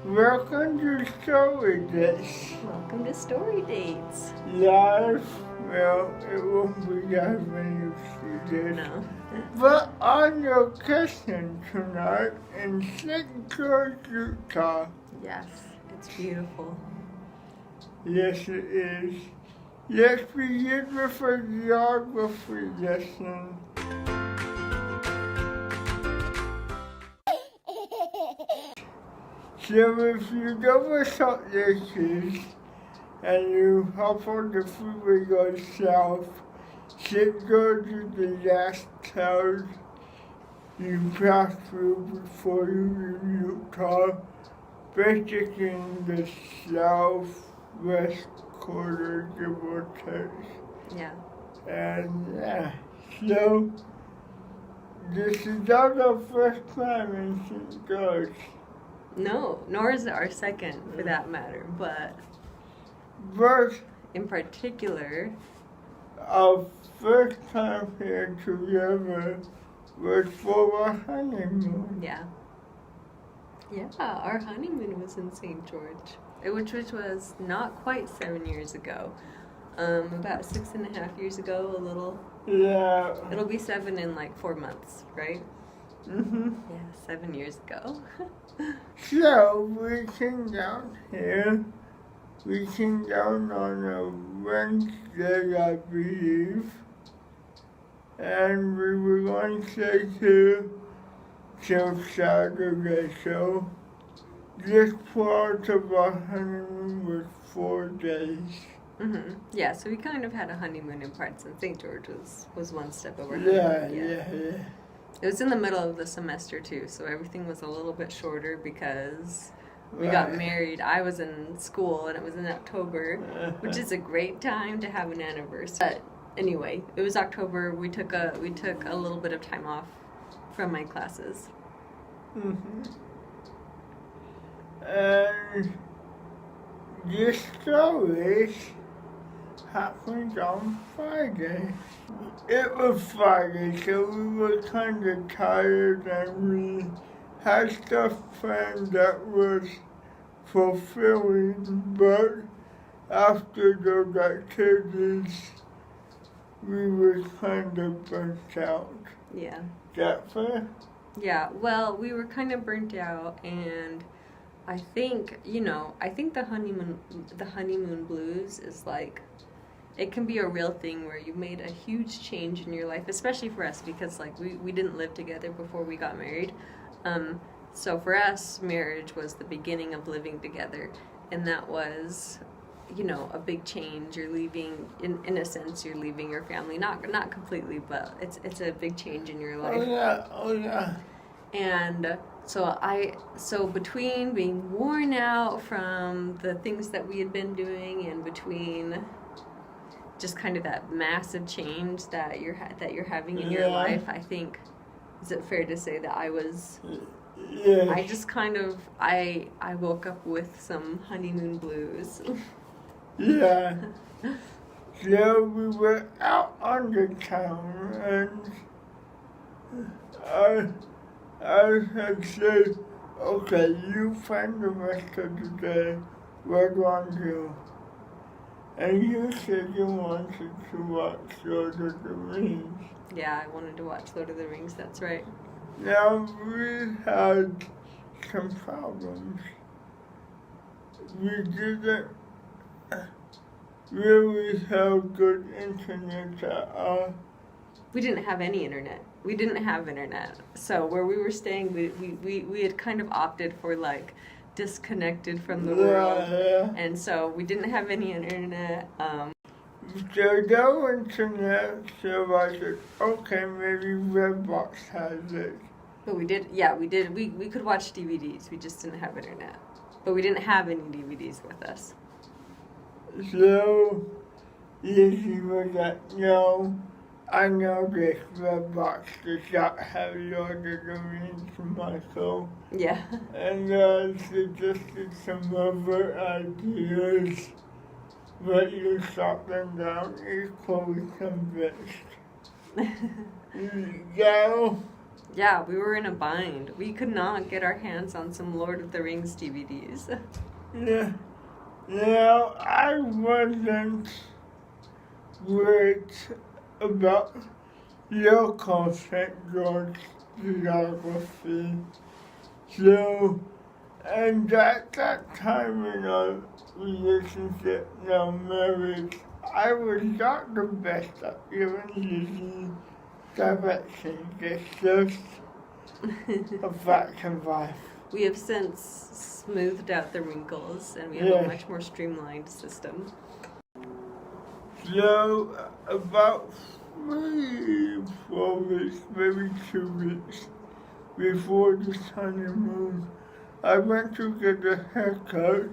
Welcome to Story Dates. Welcome to Story Dates. Live, well, it won't be live when you see this. No. But on location tonight in St. George, Utah. Yes, it's beautiful. Yes, it is. Let's begin with a geography lesson. So if you go to Salt Lake City and you hop on the freeway go south, St. George is the last town you pass through before you leave Utah, basically in the southwest quarter, give or take. Yeah. And so this is not our first time in St. George. No, nor is it our second for that matter, but in particular, our first time here together was for our honeymoon. Yeah, our honeymoon was in St. George, which was not quite 7 years ago. About 6.5 years ago, a little. Yeah. It'll be 7 in like 4 months, right? Mm-hmm. Yeah, 7 years ago. So we came down here. We came down on a Wednesday, I believe. And we were going to stay here till Saturday. So this part of our honeymoon was 4 days. Mm-hmm. Yeah, so we kind of had a honeymoon in parts, and St. George was one step over. Yeah. It was in the middle of the semester too, so everything was a little bit shorter because we got married. I was in school, and it was in October, which is a great time to have an anniversary. But anyway, it was October. We took a little bit of time off from my classes. Mm-hmm. And this story happened on Friday. It was Friday, so we were kind of tired and we had stuff planned that was fulfilling, but after those activities, we were kind of burnt out. Yeah. Is that fair? Yeah, well, we were kind of burnt out, and I think the honeymoon blues is like, it can be a real thing where you made a huge change in your life, especially for us because like we didn't live together before we got married. So for us, marriage was the beginning of living together, and that was, a big change. You're leaving, in a sense, you're leaving your family, not completely, but it's a big change in your life. Oh yeah. And so between being worn out from the things that we had been doing, and between just kind of that massive change that you're having in your life, I think, is it fair to say that I was? Yeah. I just kind of I woke up with some honeymoon blues. Yeah. So we were out on the town, and I had said, okay, you find the rest of the day, we're going to do. And you said you wanted to watch Lord of the Rings. Yeah, I wanted to watch Lord of the Rings, that's right. Now, we had some problems. We didn't really have good internet at all. We didn't have any internet. We didn't have internet. So where we were staying, we had kind of opted for like disconnected from the world. Yeah. And so we didn't have any internet. So no internet, so I said, okay, maybe Redbox has it. But we did. We could watch DVDs. We just didn't have internet. But we didn't have any DVDs with us. So Lizzie was like, no, I know this Redbox does not have Lord of the Rings, Michael. Yeah. And suggested some other ideas, but you shot them down equally convinced. Yeah, we were in a bind. We could not get our hands on some Lord of the Rings DVDs. Yeah. Now, I wasn't great about local St. George geography. So, and at that time in our relationship, now marriage, I was not the best at giving Lizzie direction. It's just a fact of life. We have since smoothed out the wrinkles and we have a much more streamlined system. So, about 4 weeks, maybe 2 weeks before this honeymoon, I went to get a haircut,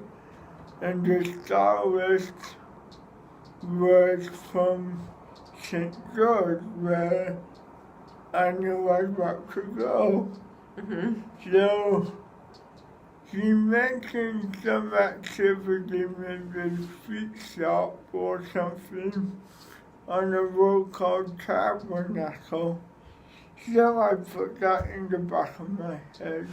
and the stylist was from St. George, where I knew I was about to go. So, she mentioned some activity, maybe feet shop or something, on a road called Tabernacle. So I put that in the back of my head.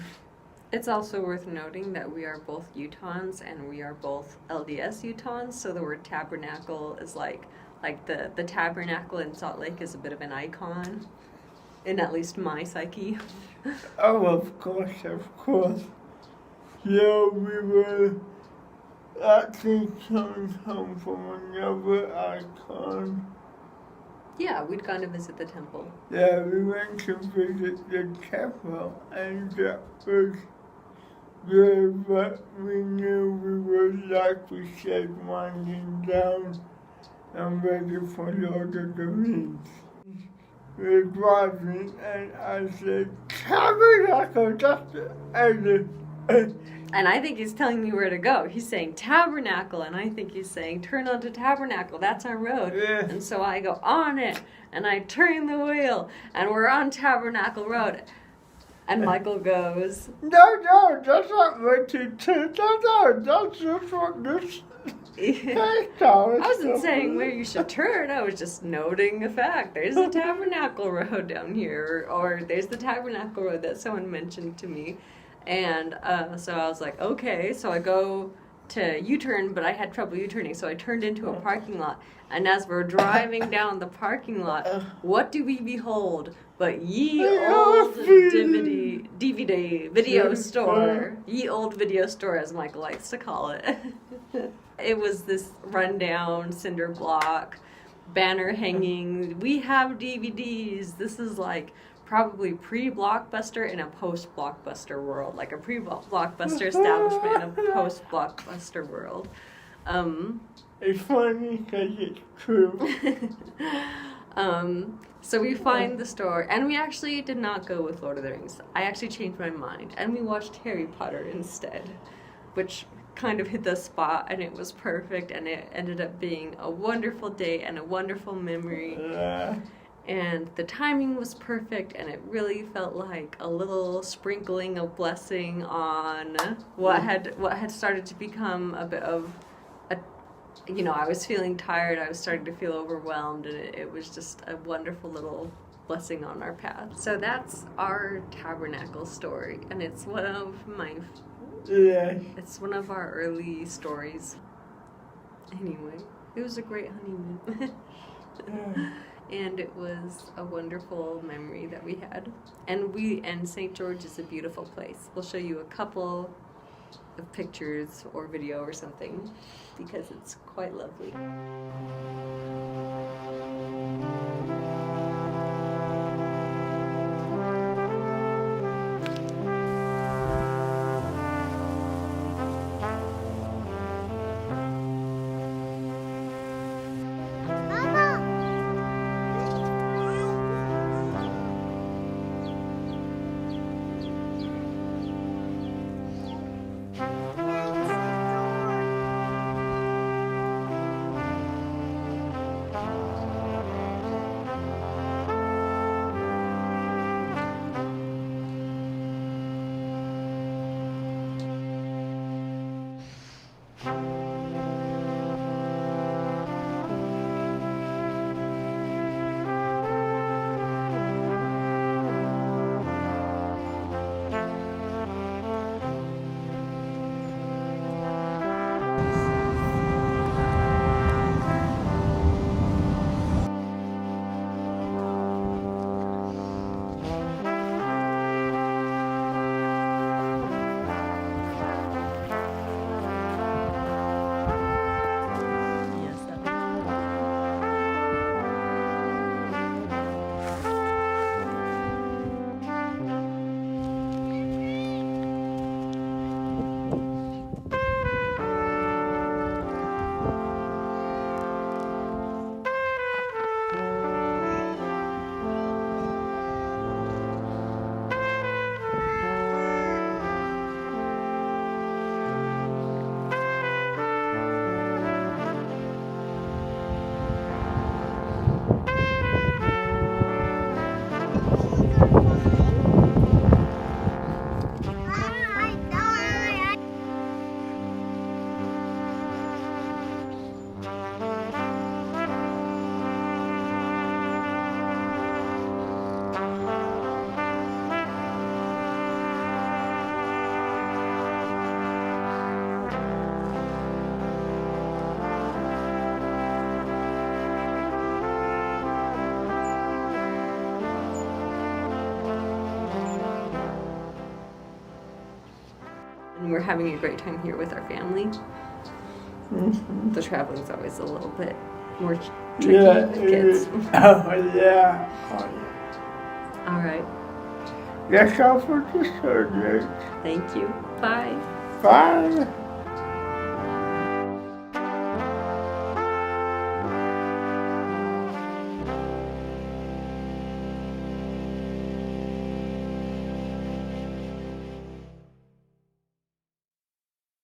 It's also worth noting that we are both Utahns and we are both LDS Utahns, so the word tabernacle is like the tabernacle in Salt Lake is a bit of an icon, in at least my psyche. Oh, of course. So we were actually coming home from another icon. Yeah, we'd gone to visit the temple. Yeah, we went to visit the temple, and that was good, but we knew we were, like we said, winding down and ready for Lord of the Rings. We were driving, and I said, Tabernacle, that's it. And I think he's telling me where to go. He's saying Tabernacle, and I think he's saying turn onto Tabernacle. That's our road. Yeah. And so I go on it, and I turn the wheel, and we're on Tabernacle Road. And Michael goes, No, that's not what you do. No, that's just what this. I wasn't saying where you should turn. I was just noting a fact. There's a Tabernacle Road down here, or there's the Tabernacle Road that someone mentioned to me. And so I was like, okay. So I go to U-turn, but I had trouble U-turning, so I turned into a parking lot. And as we're driving down the parking lot, what do we behold but ye old DVD video store. Ye old video store, as Michael likes to call it. It was this rundown cinder block, banner hanging. We have DVDs. This is like probably pre-Blockbuster in a post-Blockbuster world, like a pre-Blockbuster establishment in a post-Blockbuster world. It's funny because it's true. So we find the store, and we actually did not go with Lord of the Rings. I actually changed my mind, and we watched Harry Potter instead, which kind of hit the spot, and it was perfect, and it ended up being a wonderful day and a wonderful memory. And the timing was perfect, and it really felt like a little sprinkling of blessing on what had started to become a bit of I was feeling tired, I was starting to feel overwhelmed, and it was just a wonderful little blessing on our path. So that's our Tabernacle story, and it's one of it's one of our early stories. Anyway, it was a great honeymoon. And it was a wonderful memory that we had. And St. George is a beautiful place. We'll show you a couple of pictures or video or something because it's quite lovely. And we're having a great time here with our family. Mhm. The traveling's always a little bit more tricky Yeah, with kids. oh yeah. All right. That's all for the subject. Thank you. Bye. Bye.